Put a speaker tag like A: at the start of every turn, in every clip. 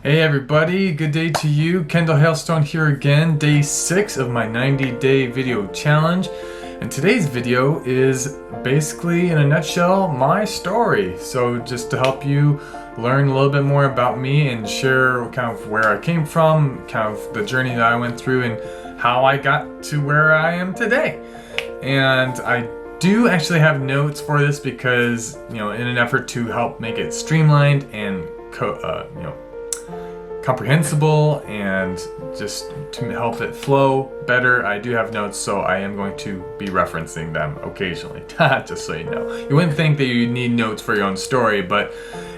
A: Hey everybody, good day to you. Kendall Hailstone here again, day 6 of my 90-day video challenge. And today's video is basically, in a nutshell, my story. So just to help you learn a little bit more about me and share kind of where I came from, kind of the journey that I went through and how I got to where I am today. And I do actually have notes for this because, in an effort to help make it streamlined and comprehensible and just to help it flow better, I do have notes, so I am going to be referencing them occasionally, just so you know. You wouldn't think that you need notes for your own story, but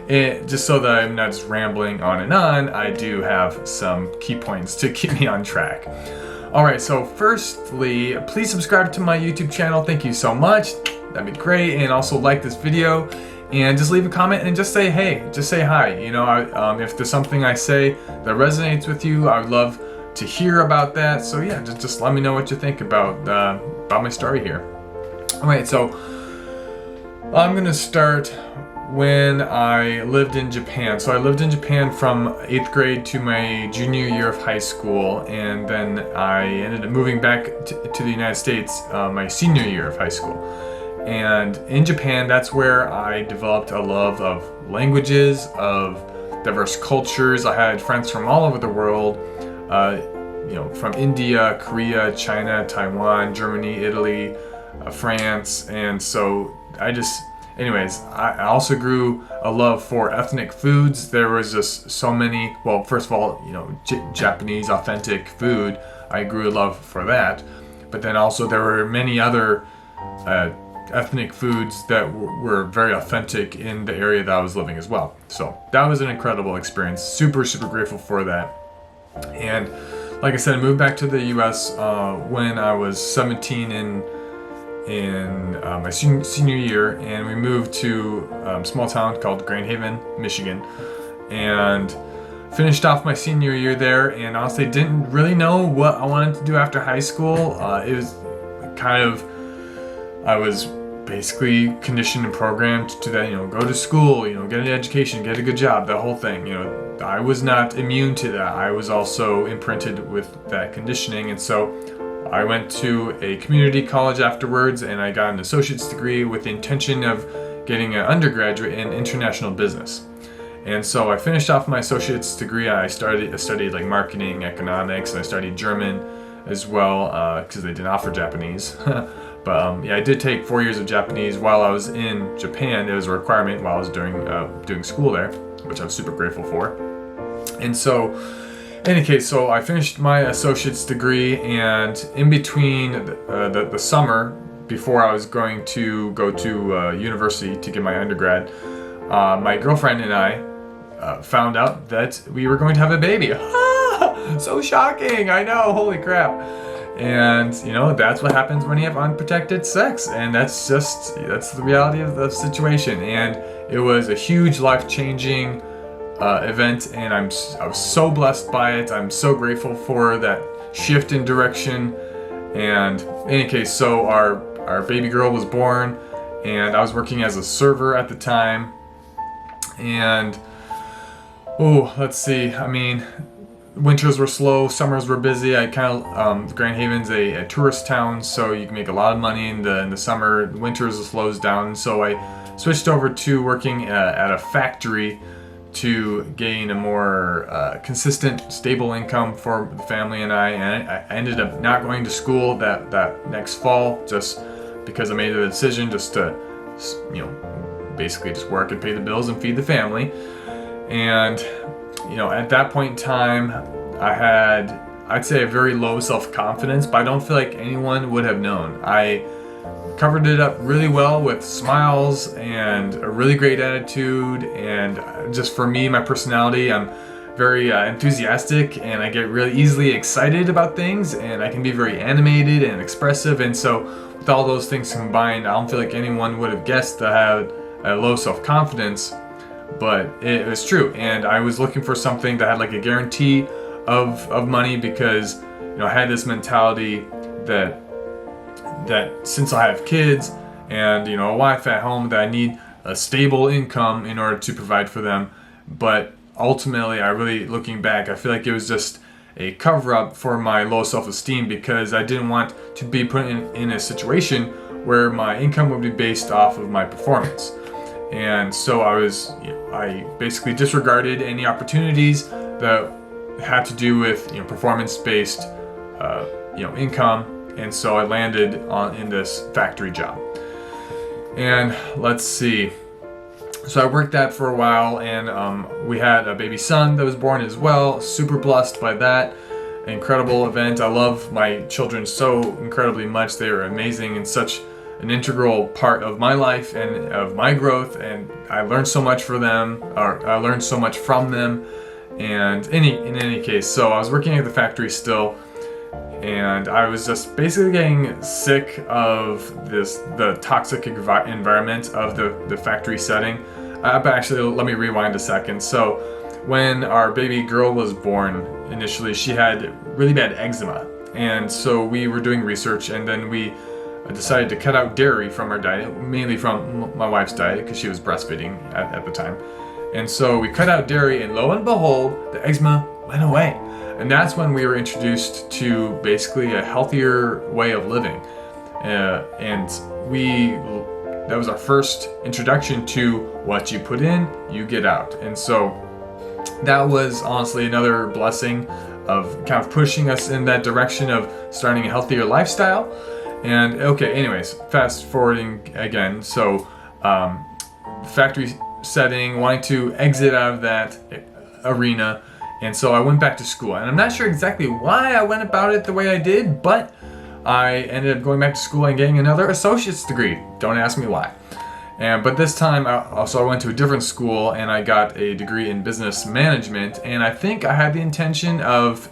A: just so that I'm not just rambling on and on, I do have some key points to keep me on track. Alright, so firstly, please subscribe to my YouTube channel. Thank you so much. That'd be great. And also like this video. And just leave a comment and just say hey, just say hi. If there's something I say that resonates with you, I would love to hear about that. So yeah, just let me know what you think about my story here. Alright, so I'm gonna start when I lived in Japan. So I lived in Japan from 8th grade to my junior year of high school, and then I ended up moving back to the United States my senior year of high school. And in Japan, that's where I developed a love of languages, of diverse cultures. I had friends from all over the world, from India, Korea, China, Taiwan, Germany, Italy, France. And so I also grew a love for ethnic foods. There was just so many, well, first of all, Japanese authentic food. I grew a love for that. But then also there were many other ethnic foods that were very authentic in the area that I was living as well. So that was an incredible experience. Super grateful for that. And like I said, I moved back to the US when I was 17 in my senior year, and we moved to a small town called Grand Haven, Michigan, and finished off my senior year there, and honestly didn't really know what I wanted to do after high school. It was I was basically conditioned and programmed to that, go to school, get an education, get a good job, that whole thing. I was not immune to that. I was also imprinted with that conditioning, and so I went to a community college afterwards, and I got an associate's degree with the intention of getting an undergraduate in international business. And so I finished off my associate's degree. I studied like marketing, economics, and I studied German as well because they didn't offer Japanese. But I did take 4 years of Japanese while I was in Japan. It was a requirement while I was doing school there, which I'm super grateful for. And so, in any case, so I finished my associate's degree, and in between the summer before I was going to go to university to get my undergrad, my girlfriend and I found out that we were going to have a baby. So shocking! I know, holy crap. And that's what happens when you have unprotected sex, and that's the reality of the situation. And it was a huge life-changing event, and I was so blessed by it. I'm so grateful for that shift in direction. And in any case, so our baby girl was born, and I was working as a server at the time. And let's see, winters were slow, summers were busy. Grand Haven's a tourist town, so you can make a lot of money in the summer. Winters slows down, so I switched over to working at a factory to gain a more consistent, stable income for the family and I. And I ended up not going to school that next fall just because I made the decision just to, basically just work and pay the bills and feed the family. And at that point in time, I had, I'd say, a very low self-confidence, but I don't feel like anyone would have known. I covered it up really well with smiles and a really great attitude, and just for me, my personality, I'm very enthusiastic, and I get really easily excited about things, and I can be very animated and expressive, and so with all those things combined, I don't feel like anyone would have guessed that I had a low self-confidence. But it was true, and I was looking for something that had like a guarantee of money because I had this mentality that since I have kids and a wife at home, that I need a stable income in order to provide for them. But ultimately, looking back, I feel like it was just a cover-up for my low self-esteem, because I didn't want to be put in a situation where my income would be based off of my performance. And so I basically disregarded any opportunities that had to do with performance-based income, and so I landed in this factory job. And let's see. So I worked that for a while, and we had a baby son that was born as well. Super blessed by that. Incredible event. I love my children so incredibly much. They are amazing and such an integral part of my life and of my growth, and I learned so much from them. And in any case, so I was working at the factory still, and I was just basically getting sick of the toxic environment of the factory setting. But actually, let me rewind a second. So when our baby girl was born, initially she had really bad eczema, and so we were doing research, and then we decided to cut out dairy from our diet, mainly from my wife's diet because she was breastfeeding at the time. And so we cut out dairy, and lo and behold, the eczema went away. And that's when we were introduced to basically a healthier way of living. And that was our first introduction to what you put in, you get out. And so that was honestly another blessing of kind of pushing us in that direction of starting a healthier lifestyle. And okay, anyways, fast forwarding again. So factory setting, wanting to exit out of that arena. And so I went back to school, and I'm not sure exactly why I went about it the way I did, but I ended up going back to school and getting another associate's degree. Don't ask me why. But this time, I went to a different school, and I got a degree in business management, and I think I had the intention of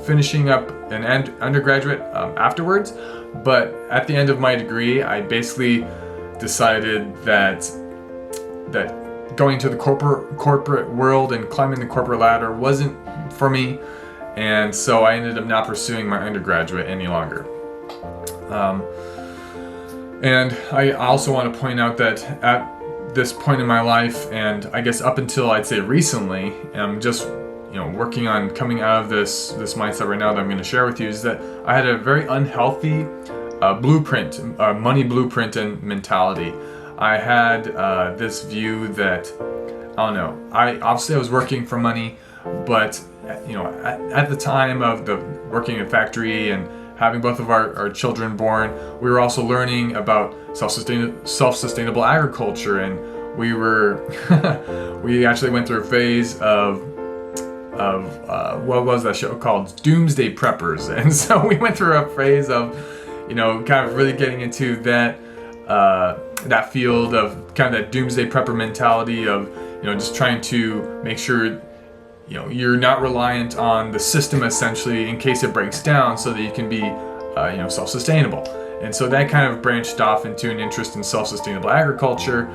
A: finishing up an undergraduate afterwards, but at the end of my degree, I basically decided that going to the corporate world and climbing the corporate ladder wasn't for me, and so I ended up not pursuing my undergraduate any longer. And I also want to point out that at this point in my life, and I guess up until I'd say recently, I'm just working on coming out of this mindset right now that I'm going to share with you, is that I had a very unhealthy money blueprint and mentality. I had this view that, I don't know, I was working for money, but at the time of working in a factory and having both of our children born, we were also learning about self-sustainable agriculture, and we actually went through a phase of what was that show called? Doomsday Preppers. And so we went through a phase of kind of really getting into that field of kind of that doomsday prepper mentality of just trying to make sure you're not reliant on the system essentially in case it breaks down, so that you can be self-sustainable. And so that kind of branched off into an interest in self-sustainable agriculture,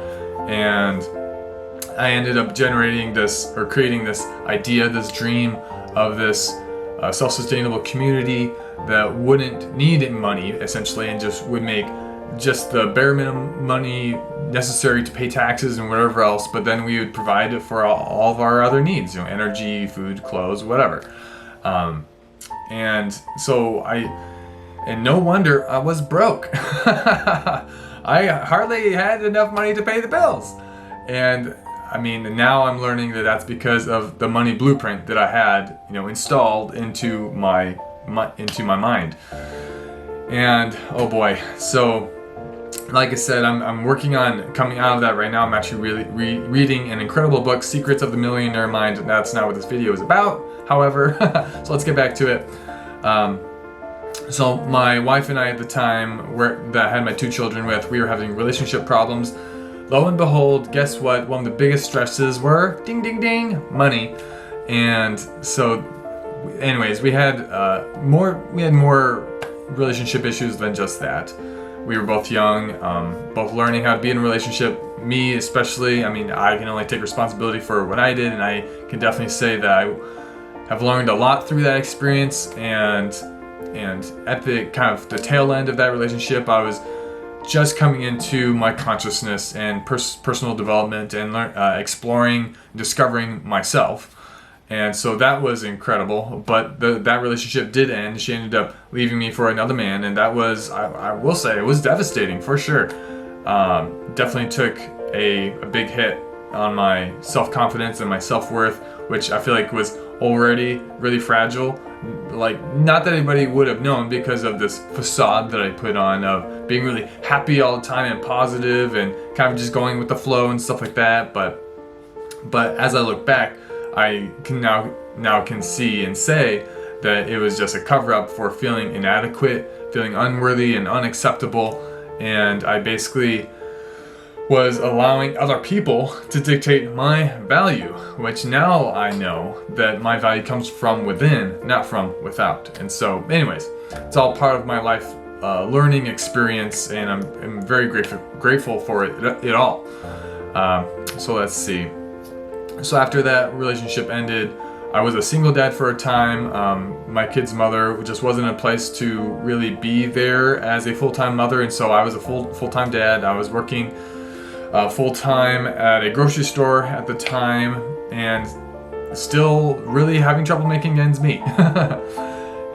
A: and I ended up creating this idea, this dream of this self-sustainable community that wouldn't need money essentially, and just would make just the bare minimum money necessary to pay taxes and whatever else, but then we would provide it for all of our other needs, energy, food, clothes, whatever. And so no wonder I was broke. I hardly had enough money to pay the bills. And now I'm learning that that's because of the money blueprint that I had, installed into my mind. And oh boy, so like I said, I'm working on coming out of that right now. I'm actually really reading an incredible book, Secrets of the Millionaire Mind. That's not what this video is about, however. So let's get back to it. So my wife and I at the time, that I had my two children with, we were having relationship problems. Lo and behold, guess what? One of the biggest stresses were, ding, ding, ding, money. And so anyways, we had more relationship issues than just that. We were both young, both learning how to be in a relationship. Me especially, I can only take responsibility for what I did, and I can definitely say that I have learned a lot through that experience. And at the kind of the tail end of that relationship, I was just coming into my consciousness and personal development and exploring, discovering myself. And so that was incredible, but that relationship did end. She ended up leaving me for another man, and that was, I will say, it was devastating for sure. Definitely took a big hit on my self-confidence and my self-worth, which I feel like was already really fragile. Like, not that anybody would have known because of this facade that I put on of being really happy all the time and positive and kind of just going with the flow and stuff like that. But as I look back, I can now can see and say that it was just a cover-up for feeling inadequate, feeling unworthy and unacceptable, and I basically was allowing other people to dictate my value, which now I know that my value comes from within, not from without. And so anyways, it's all part of my life learning experience, and I'm very grateful for it all. So let's see. So after that relationship ended, I was a single dad for a time. My kid's mother just wasn't a place to really be there as a full-time mother, and so I was a full-time dad. I was working full-time at a grocery store at the time, and still really having trouble making ends meet.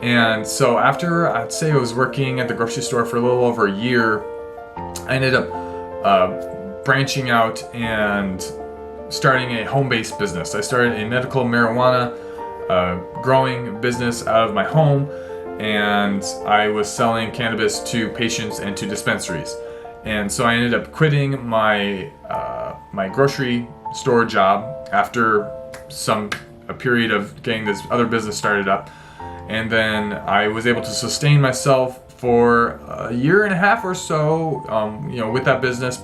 A: And so after, I'd say I was working at the grocery store for a little over a year, I ended up branching out and starting a home-based business. I started a medical marijuana growing business out of my home, and I was selling cannabis to patients and to dispensaries. And so I ended up quitting my my grocery store job after a period of getting this other business started up, and then I was able to sustain myself for a year and a half or so, with that business.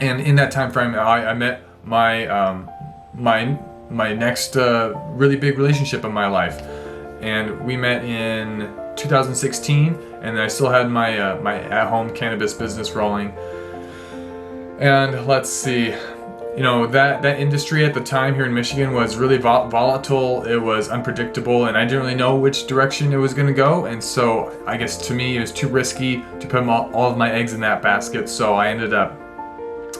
A: And in that time frame, I met my my next really big relationship in my life, and we met in 2016, and I still had my my at-home cannabis business rolling. And let's see, that industry at the time here in Michigan was really volatile. It was unpredictable, and I didn't really know which direction it was going to go. And so I guess to me it was too risky to put all of my eggs in that basket. So I ended up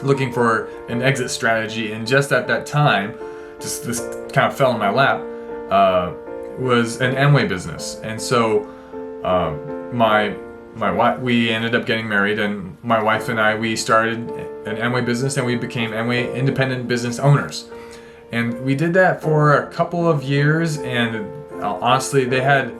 A: looking for an exit strategy, and just at that time, just this kind of fell in my lap, was an Amway business. And so my wife, we ended up getting married, and my wife and I, we started an Amway business, and we became Amway independent business owners. And we did that for a couple of years, and honestly, they had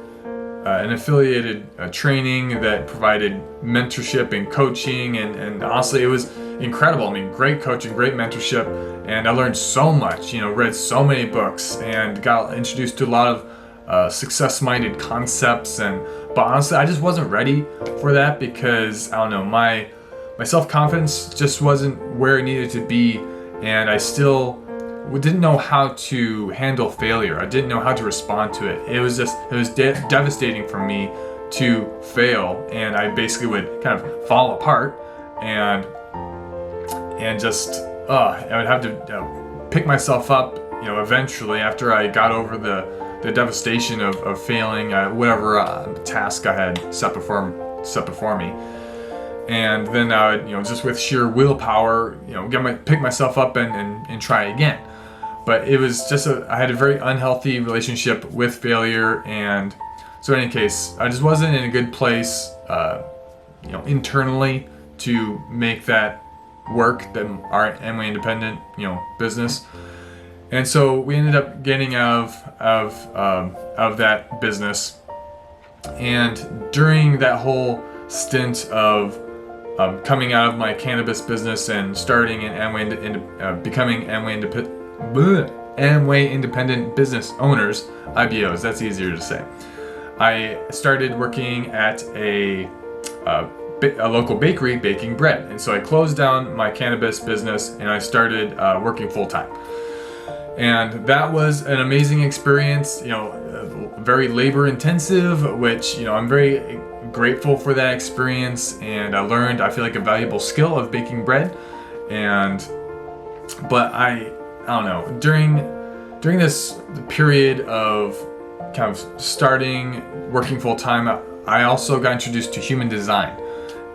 A: an affiliated training that provided mentorship and coaching, and honestly, it was incredible. I mean, great coaching, great mentorship, and I learned so much, read so many books, and got introduced to a lot of success-minded concepts. But honestly, I just wasn't ready for that because, I don't know, my self-confidence just wasn't where it needed to be, and I still didn't know how to handle failure. I didn't know how to respond to it. It was devastating for me to fail, and I basically would kind of fall apart, and just I would have to pick myself up, eventually after I got over the devastation of failing whatever task I had set before me. And then I would, just with sheer willpower, pick myself up and try again. But it was just I had a very unhealthy relationship with failure, and so in any case, I just wasn't in a good place, internally to make that work, our Amway independent, business. And so we ended up getting out of that business. And during that whole stint of coming out of my cannabis business and starting an becoming Amway independent business owners, IBOs, that's easier to say. I started working at a local bakery baking bread. And so I closed down my cannabis business and I started working full time. And that was an amazing experience, very labor intensive, which, I'm very grateful for that experience. And I learned, I feel like, a valuable skill of baking bread. But I don't know, during this period of kind of starting working full time, I also got introduced to human design,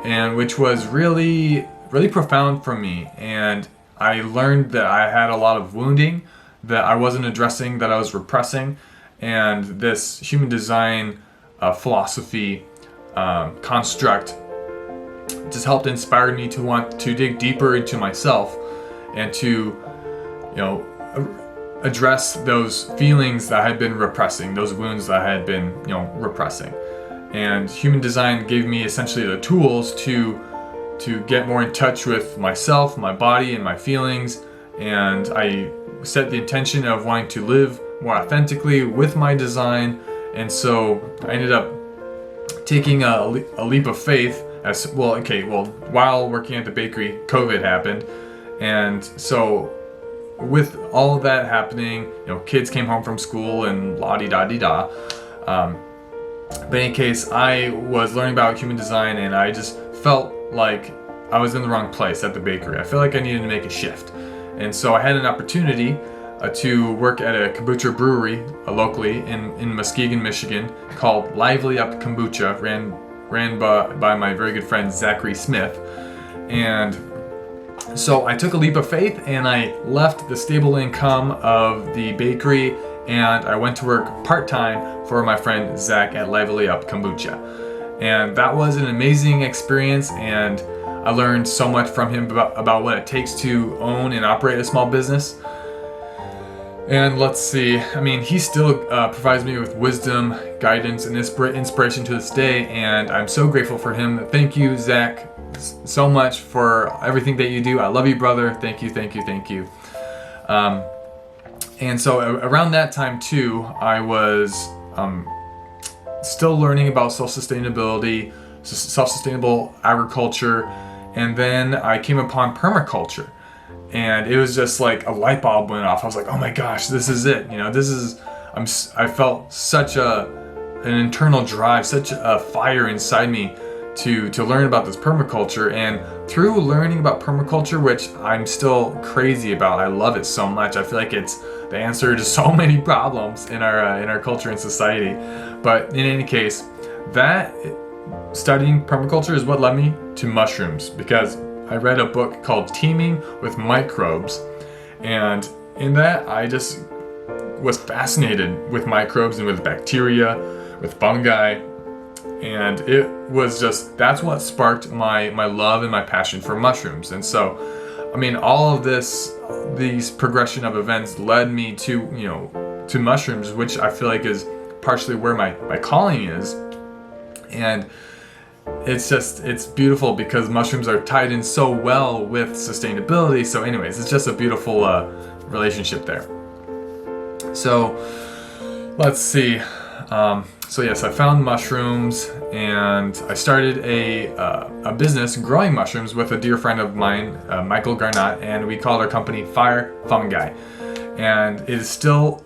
A: and which was really, really profound for me. And I learned that I had a lot of wounding that I wasn't addressing, that I was repressing. And this human design philosophy construct just helped inspire me to want to dig deeper into myself and to, address those feelings that I had been repressing, those wounds that I had been, repressing. And human design gave me essentially the tools to get more in touch with myself, my body, and my feelings. And I set the intention of wanting to live more authentically with my design. And so I ended up taking a leap of faith while working at the bakery, COVID happened. And so with all of that happening, kids came home from school and la-di-da-di-da. But in any case, I was learning about human design, and I just felt like I was in the wrong place at the bakery. I felt like I needed to make a shift. And so I had an opportunity to work at a kombucha brewery locally in Muskegon, Michigan, called Lively Up Kombucha, ran by my very good friend Zachary Smith. And so I took a leap of faith, and I left the stable income of the bakery, and I went to work part-time for my friend Zach at Lively Up Kombucha. And that was an amazing experience, and I learned so much from him about what it takes to own and operate a small business. And let's see, he still provides me with wisdom, guidance, and inspiration to this day, and I'm so grateful for him. Thank you, Zach, so much for everything that you do. I love you, brother. Thank you, thank you, thank you. And so around that time too, I was still learning about self-sustainability, self-sustainable agriculture, and then I came upon permaculture. And it was just like a light bulb went off. I was like, oh my gosh, this is it. I felt such an internal drive, such a fire inside me to learn about this permaculture. And through learning about permaculture, which I'm still crazy about, I love it so much. I feel like it's the answer to so many problems in our culture and society. But in any case, that studying permaculture is what led me to mushrooms, because I read a book called Teaming with Microbes, and in that I just was fascinated with microbes and with bacteria, with fungi, and it was just, that's what sparked my love and my passion for mushrooms. And so, all of these progression of events led me to mushrooms, which I feel like is partially where my calling is. And it's beautiful because mushrooms are tied in so well with sustainability. So anyways, it's just a beautiful relationship there. So let's see. So yes, I found mushrooms, and I started a business growing mushrooms with a dear friend of mine, Michael Garnott, and we called our company Fire Fungi. And it still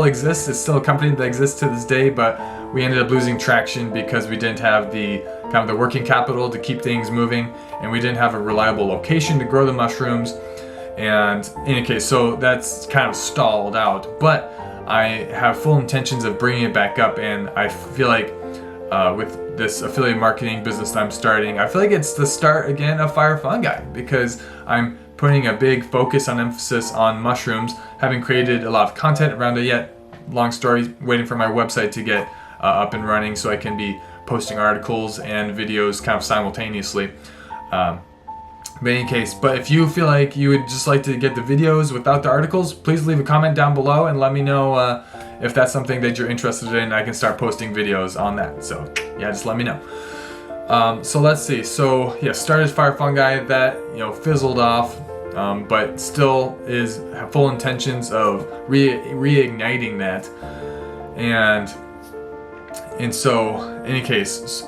A: exists. It's still a company that exists to this day, but we ended up losing traction because we didn't have the working capital to keep things moving, and we didn't have a reliable location to grow the mushrooms. And in any case, so that's kind of stalled out, but I have full intentions of bringing it back up. And I feel like with this affiliate marketing business that I'm starting, I feel like it's the start again of Fire Fungi, because I'm putting a big focus on emphasis on mushrooms, having created a lot of content around it. Yet, long story, waiting for my website to get up and running so I can be posting articles and videos kind of simultaneously. But in any case, if you feel like you would just like to get the videos without the articles, please leave a comment down below and let me know if that's something that you're interested in. I can start posting videos on that. So yeah, just let me know. So let's see. So yeah, started Fire Fungi, that fizzled off, but still have full intentions of reigniting that. And so in any case,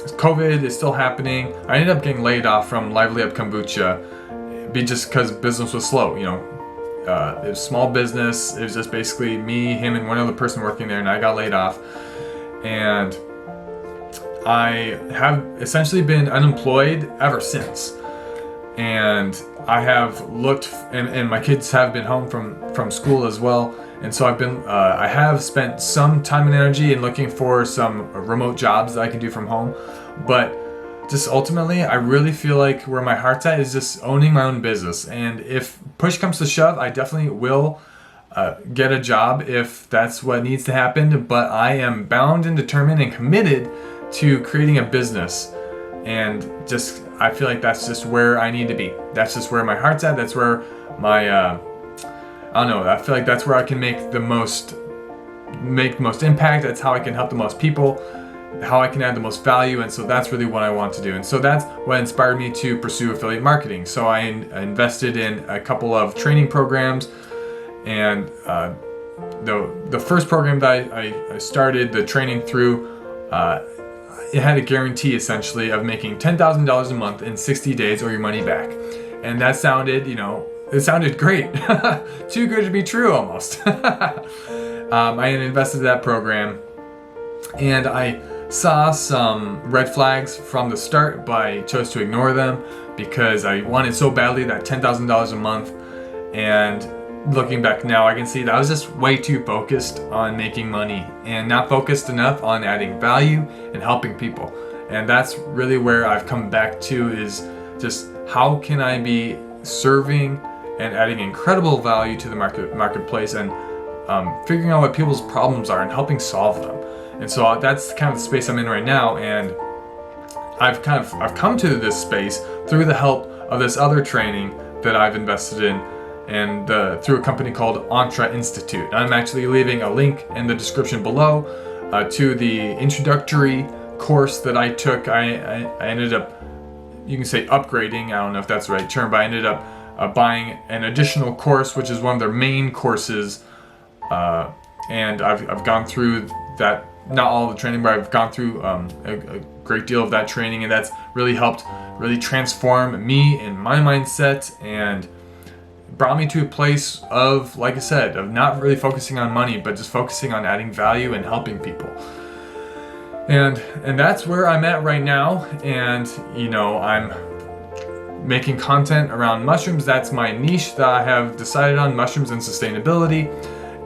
A: COVID is still happening. I ended up getting laid off from Lively Up Kombucha just because business was slow. It was small business. It was just basically me, him, and one other person working there, and I got laid off. And I have essentially been unemployed ever since. And I have looked, and my kids have been home from school as well. And so I have spent some time and energy in looking for some remote jobs that I can do from home. But just ultimately, I really feel like where my heart's at is just owning my own business. And if push comes to shove, I definitely will get a job if that's what needs to happen. But I am bound and determined and committed to creating a business. And just, I feel like that's just where I need to be. That's just where my heart's at. That's where my, I don't know, I feel like that's where I can make the most impact. That's how I can help the most people, how I can add the most value. And so that's really what I want to do. And so that's what inspired me to pursue affiliate marketing. So I invested in a couple of training programs, and the first program that I started the training through, it had a guarantee essentially of making $10,000 a month in 60 days or your money back. And that sounded, it sounded great. Too good to be true almost. I had invested in that program, and I saw some red flags from the start, but I chose to ignore them because I wanted so badly that $10,000 a month. And looking back now, I can see that I was just way too focused on making money and not focused enough on adding value and helping people. And that's really where I've come back to, is just how can I be serving and adding incredible value to the marketplace, and figuring out what people's problems are and helping solve them. And so that's kind of the space I'm in right now. And I've come to this space through the help of this other training that I've invested in, and through a company called Entre Institute. I'm actually leaving a link in the description below to the introductory course that I took. I ended up, you can say upgrading, I don't know if that's the right term, but I ended up buying an additional course, which is one of their main courses, and I've gone through that, not all of the training, but I've gone through a great deal of that training, and that's really helped really transform me and my mindset, and brought me to a place of, like I said, of not really focusing on money, but just focusing on adding value and helping people. And that's where I'm at right now. And I'm making content around mushrooms. That's my niche that I have decided on, mushrooms and sustainability.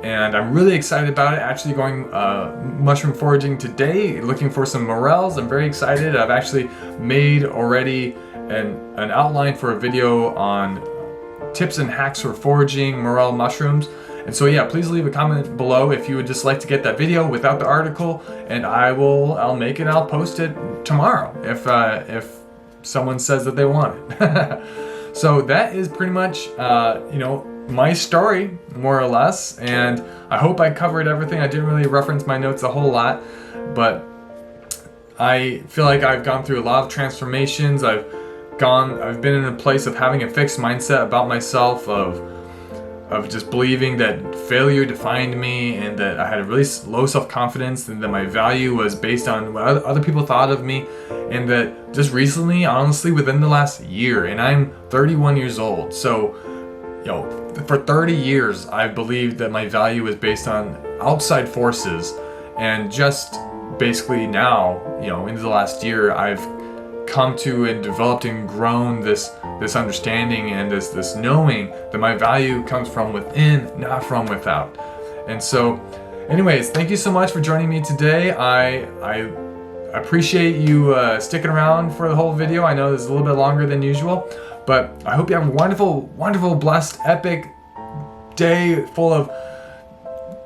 A: And I'm really excited about it. Actually going mushroom foraging today, looking for some morels. I'm very excited. I've actually made already an outline for a video on tips and hacks for foraging morel mushrooms. And so yeah, please leave a comment below if you would just like to get that video without the article, and I'll make it, I'll post it tomorrow if someone says that they want it. So that is pretty much my story, more or less, and I hope I covered everything. I didn't really reference my notes a whole lot, but I feel like I've gone through a lot of transformations. I've been in a place of having a fixed mindset about myself, of just believing that failure defined me, and that I had a really low self-confidence, and that my value was based on what other people thought of me. And that just recently, honestly, within the last year, and I'm 31 years old, so for 30 years I've believed that my value was based on outside forces, and just basically now, into the last year, I've come to and developed and grown this understanding and this knowing that my value comes from within, not from without. And so anyways, thank you so much for joining me today. I appreciate you sticking around for the whole video. I know this is a little bit longer than usual, but I hope you have a wonderful, blessed, epic day full of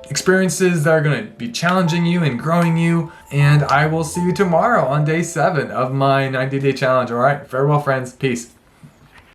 A: experiences that are going to be challenging you and growing you. And I will see you tomorrow on day 7 of my 90-day challenge. All right, farewell, friends. Peace.